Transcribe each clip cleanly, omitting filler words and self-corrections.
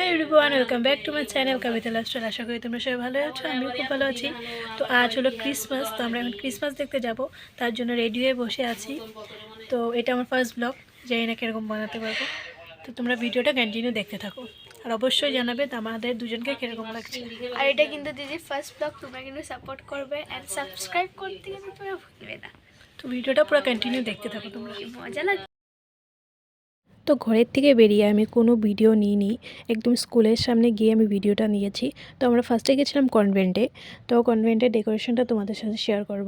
Everyone, welcome back to my channel Kavita lifestyle. আশা করি তোমরা সবাই ভালো আছো, আমিও খুব ভালো আছি। তো আজ হলো ক্রিসমাস, তো আমরা এখন ক্রিসমাস দেখতে যাব, তার জন্য রেডি হয়ে বসে আছি। তো এটা আমার ফার্স্ট ব্লগ, জানি না কীরকম বানাতে পারবো। তো তোমরা ভিডিওটা কন্টিনিউ দেখতে থাকো, আর অবশ্যই জানাবে আমাদের দুজনকে কীরকম লাগছে। আর এটা কিন্তু দিদির ফার্স্ট ব্লগ, তোমরা কিন্তু সাপোর্ট করবে অ্যান্ড সাবস্ক্রাইব করতে কিন্তু তোমরা ভুলবে না। তো ভিডিওটা পুরো কন্টিনিউ দেখতে থাকো, তোমরা মজা লাগবে। তো ঘরের থেকে বেরিয়ে আমি কোনো ভিডিও নিইনি, একদম স্কুলের সামনে গিয়ে আমি ভিডিওটা নিয়েছি। তো আমরা ফার্স্টে গেছিলাম কনভেন্টে। তো কনভেন্টের ডেকোরেশনটা তোমাদের সাথে শেয়ার করব।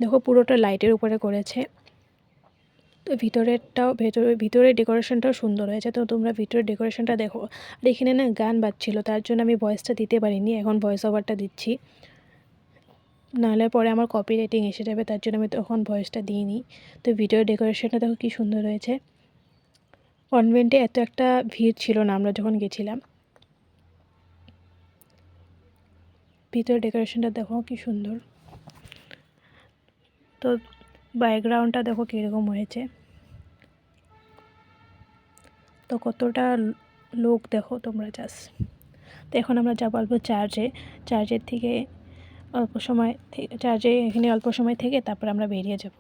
দেখো পুরোটা লাইটের উপরে করেছে। তো ভিতরের ডেকোরেশনটাও সুন্দর হয়েছে। তো তোমরা ভিতরের ডেকোরেশনটা দেখো। আর এখানে না গান বাজছিল, তার জন্য আমি ভয়েসটা দিতে পারিনি, এখন ভয়েস ওভারটা দিচ্ছি, নাহলে পরে আমার কপি রেটিং এসে যাবে, তার জন্য আমি তখন ভয়েসটা দিইনি। তো ভিডিওর ডেকোরেশনটা দেখো কী সুন্দর হয়েছে। কনভেন্টে এত একটা ভিড় ছিল না আমরা যখন গেছিলাম। ভিতরে ডেকোরেশনটা দেখো কি সুন্দর। তো ব্যাকগ্রাউন্ডটা দেখো কীরকম হয়েছে, তো কতটা লোক দেখো তোমরা জাস্ট। তো এখন আমরা যাবো অল্প চার্জের থেকে এখানে অল্প সময় থেকে তারপর আমরা বেরিয়ে যাব।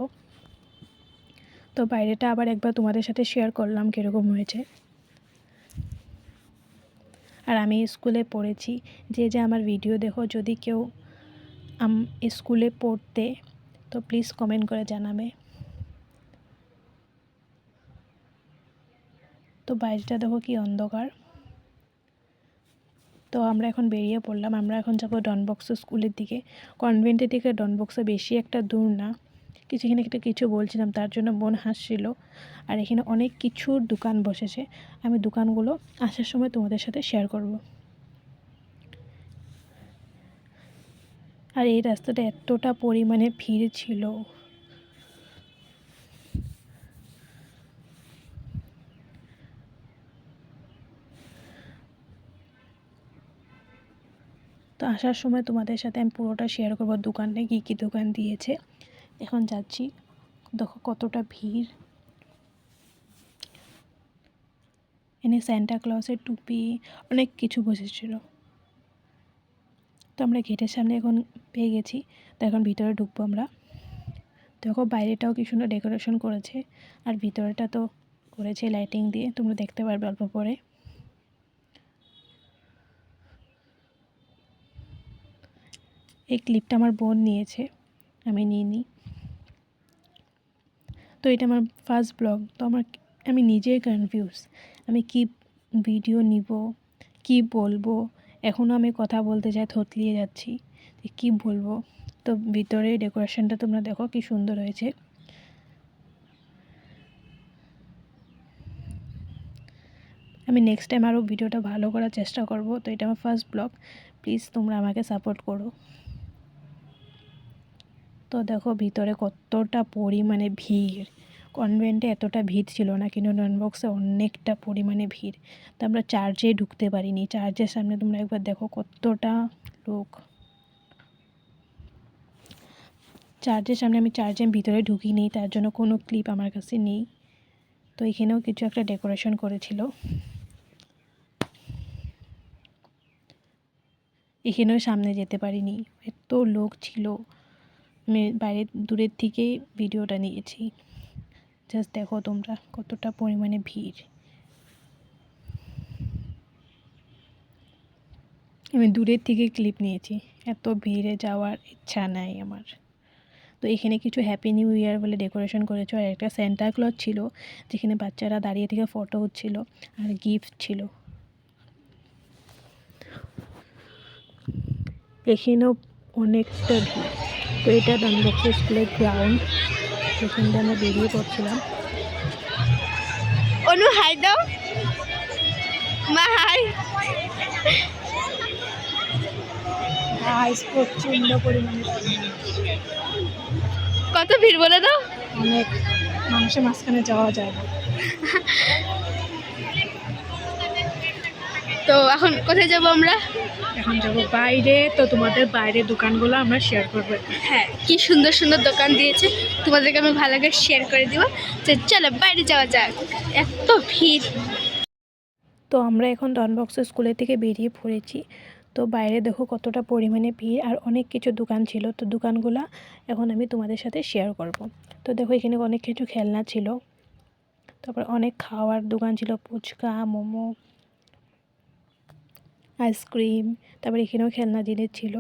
তো বাইরেটা আবার একবার তোমাদের সাথে শেয়ার করলাম কীরকম হয়েছে। আর আমি স্কুলে পড়েছি, যে আমার ভিডিও দেখো, যদি কেউ স্কুলে পড়তে, তো প্লিজ কমেন্ট করে জানাবে। তো বাইরেটা দেখো কি অন্ধকার। তো আমরা এখন বেরিয়ে পড়লাম, আমরা এখন যাবো ডনবক্স স্কুলের দিকে। কনভেন্টের দিকে ডনবক্সে বেশি একটা দূর না, এখানে কিছু বলছিলাম, তার জন্য বোন হাসছিল। আর এখানে অনেক কিছুর দোকান বসেছে, আমি দোকানগুলো আসার সময় তোমাদের সাথে শেয়ার করব। আর এই রাস্তাটা এতটা পরিমাণে ভিড় ছিল, তো আসার সময় তোমাদের সাথে আমি পুরোটা শেয়ার করবো, দোকানে কী দোকান দিয়েছে। এখন যাচ্ছি, দেখো কতটা ভিড়। এনে সান্টা ক্লজের টুপি অনেক কিছু বসেছিল। তো আমরা গেটের সামনে এখন পেয়ে গেছি, তো এখন ভিতরে ঢুকবো আমরা। দেখো বাইরেটাও কি সুন্দর ডেকোরেশন করেছে, আর ভিতরেটা তো করেছে লাইটিং দিয়ে, তোমরা দেখতে পারবে অল্প পরে। এই ক্লিপটা আমার বোন নিয়েছে, আমি নিইনি। তো এটা আমার ফার্স্ট ব্লগ, তো আমি নিজেই কনফিউজ, আমি কি ভিডিও নিব, কি বলবো। এখনও আমি কথা বলতে যাই থতলিয়ে যাচ্ছি যে কী বলবো। তো ভিতরে ডেকোরেশনটা তোমরা দেখো কি সুন্দর হয়েছে। আমি নেক্সট টাইম আরও ভিডিওটা ভালো করার চেষ্টা করব। তো এটা আমার ফার্স্ট ব্লগ, প্লিজ তোমরা আমাকে সাপোর্ট করো। তো দেখো ভিতরে কতটা পরিমাণে ভিড়, কনভেন্টে এতটা ভিড় ছিল না, কিন্তু ডনবক্সে অনেকটা পরিমাণে ভিড়। তো আমরা চার্চে ঢুকতে পারিনি, চার্চের সামনে তোমরা একবার দেখো কতটা লোক। চার্চের সামনে আমি ভিতরে ঢুকিনি, তার জন্য কোনো ক্লিপ আমার কাছে নেই। তো এখানেও কিছু একটা ডেকোরেশন করেছিল, এখানেও সামনে যেতে পারিনি, এত লোক ছিল। আমি বাইরে দূরের থেকেই ভিডিওটা নিয়েছি, জাস্ট দেখো তোমরা কতটা পরিমাণে ভিড়। আমি দূরের থেকে ক্লিপ নিয়েছি, এত ভিড়ে যাওয়ার ইচ্ছা নাই আমার। তো এখানে কিছু হ্যাপি নিউ ইয়ার বলে ডেকোরেশন করেছে, আর একটা সান্টা ক্লজ ছিল, যেখানে বাচ্চারা দাঁড়িয়ে থেকে ফটো হচ্ছিল, আর গিফট ছিল। এখানেও অনেকটা ভিড়। তো এটা ডনবক্স স্কুলের গ্রাউন্ড, সেখান থেকে আমরা বেরিয়ে পড়ছিলাম। অনু হাই দাও, মা হাই। প্রচণ্ড পরিমাণে কত ভিড় বলে দাও, অনেক মানুষের মাঝখানে যাওয়া যায় না। তো এখন কোথায় যাব আমরা? এখন যাব বাইরে, তো তোমাদের বাইরের দোকানগুলো আমরা শেয়ার করবো। হ্যাঁ, কি সুন্দর সুন্দর দোকান দিয়েছে, তোমাদেরকে আমি ভালো করে শেয়ার করে দিব। তো চলো বাইরে যাওয়া যাক, এত ভিড়। তো আমরা এখন ডনবস্ক স্কুলের থেকে বেরিয়ে পড়েছি। তো বাইরে দেখো কতটা পরিমাণে ভিড় আর অনেক কিছু দোকান ছিল। তো দোকানগুলা এখন আমি তোমাদের সাথে শেয়ার করব। তো দেখো এখানে অনেক কিছু খেলনা ছিল, তারপর অনেক খাওয়ার দোকান ছিল, ফুচকা, মোমো, আইসক্রিম, তারপর এখানেও খেলনা জিনিস ছিল।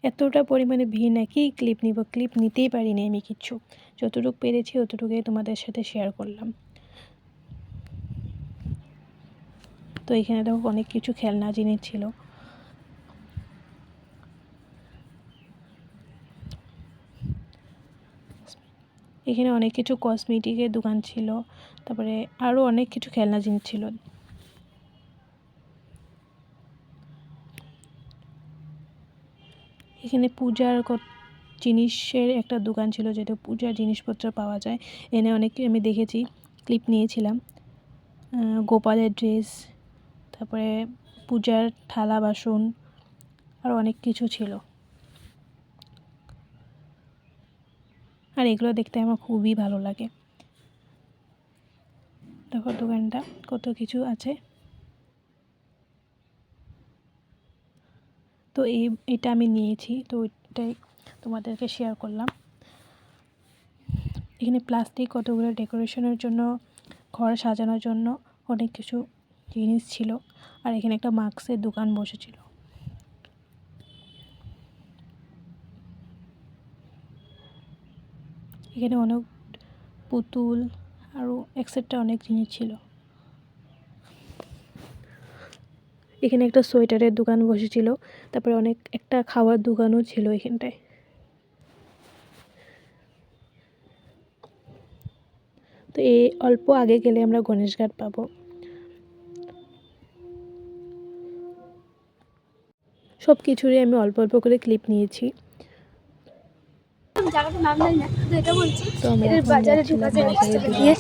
এতটা পরিমাণে ভিড় নাকি ক্লিপ নিব, ক্লিপ নিতেই পারিনি আমি কিচ্ছু। যতটুকু পেরেছি অতটুকুই তোমাদের সাথে শেয়ার করলাম। তো এখানে দেখো অনেক কিছু খেলনা জিনিস ছিল। এখানে অনেক কিছু কসমেটিকের দোকান ছিল, তারপরে আরও অনেক কিছু খেলনা জিনিস ছিল। এখানে পূজার জিনিসের একটা দোকান ছিল, যেটা পূজার জিনিসপত্র পাওয়া যায়। এনে অনেক আমি দেখেছি, ক্লিপ নিয়েছিলাম। গোপালের ড্রেস, তারপরে পূজার থালা বাসন, আর অনেক কিছু ছিল। আর এগুলো দেখতে আমার খুবই ভালো লাগে। দেখো দোকানটা কত কিছু আছে। তো এটা আমি নিয়েছি, তো ওইটাই তোমাদেরকে শেয়ার করলাম। এখানে প্লাস্টিক কতগুলো ডেকোরেশনের জন্য, ঘর সাজানোর জন্য অনেক কিছু জিনিস ছিল। আর এখানে একটা মাস্কের দোকান বসেছিল। এখানে অনেক পুতুল আরও এক্সেট্রা অনেক জিনিস ছিল। এখানে একটা সোয়েটারের দোকান বসেছিল, তারপরে একটা খাওয়ার দোকানও ছিল এখানটায়। তো এই অল্প আগে গেলে আমরা গণেশঘাট পাবো। সব কিছুরই আমি অল্প অল্প করে ক্লিপ নিয়েছি। জায়গাটার নাম জানি না, তো এটা বলছি তো আমরা এদের এখন বাজারে ঢোকা যায় বাজারের দিকে গিয়ে।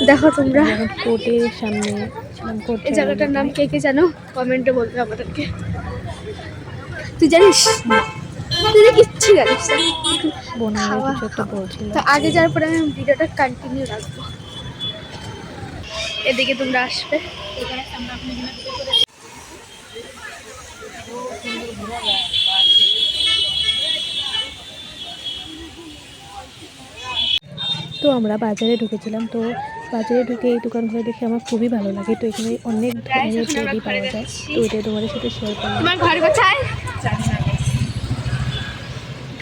দেখো তোমরা এখন কোর্টের সামনে ছিলাম, কোর্ট এই জায়গাটার নাম কে কে জানো কমেন্টে বলবে আমাদেরকে। তুই জানিস? তুই কিচ্ছু জানিস না। বোনের খাওয়া কিছু একটা বলছিল। তো আগে যাওয়ার পরে আমি ভিডিওটা কন্টিনিউ রাখবো। এদিকে তোমরা আসবে। তো আমরা বাজারে ঢুকেছিলাম। তো বাজারে ঢুকে এই দোকানগুলো দেখে আমার খুবই ভালো লাগে। তো এখানে অনেক ধরনের টেডি পাওয়া যায়। তো এটা তোমাদের সাথে শেয়ার করলাম। তোমার ঘর কোথায়?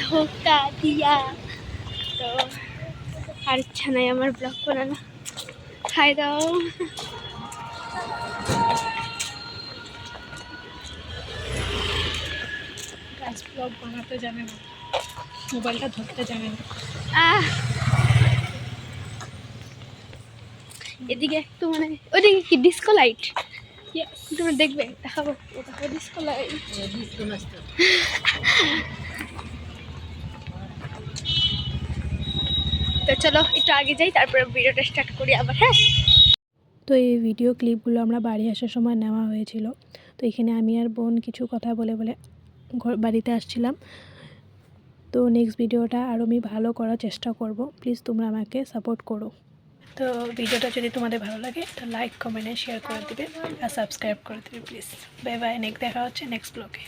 ধোকা দিয়া। তো আর ইচ্ছা নাই আমার ব্লগ বানানো। খাই দাও। ব্লগ বানাতে জানে না, মোবাইলটা ধরতে জানে না। এদিকে একটু মানে ওইদিকে কি ডিস্কো লাইট তুমি দেখবে, দেখাবো ডিস্কো লাইট। তো চলো একটু আগে যাই, তারপরে ভিডিওটা স্টার্ট করি আবার। হ্যাঁ, তো এই ভিডিও ক্লিপগুলো আমরা বাড়ি আসার সময় নেওয়া হয়েছিল। তো এখানে আমি আর বোন কিছু কথা বলে বলে বাড়িতে আসছিলাম। তো নেক্সট ভিডিওটা আরও আমি ভালো করার চেষ্টা করব। প্লিজ তোমরা আমাকে সাপোর্ট করো। তো ভিডিওটা যদি তোমাদের ভালো লাগে তো লাইক, কমেন্ট, শেয়ার করে দিবে আর সাবস্ক্রাইব করে দিবে প্লিজ। বাই বাই, দেখা হচ্ছে নেক্সট ব্লগে।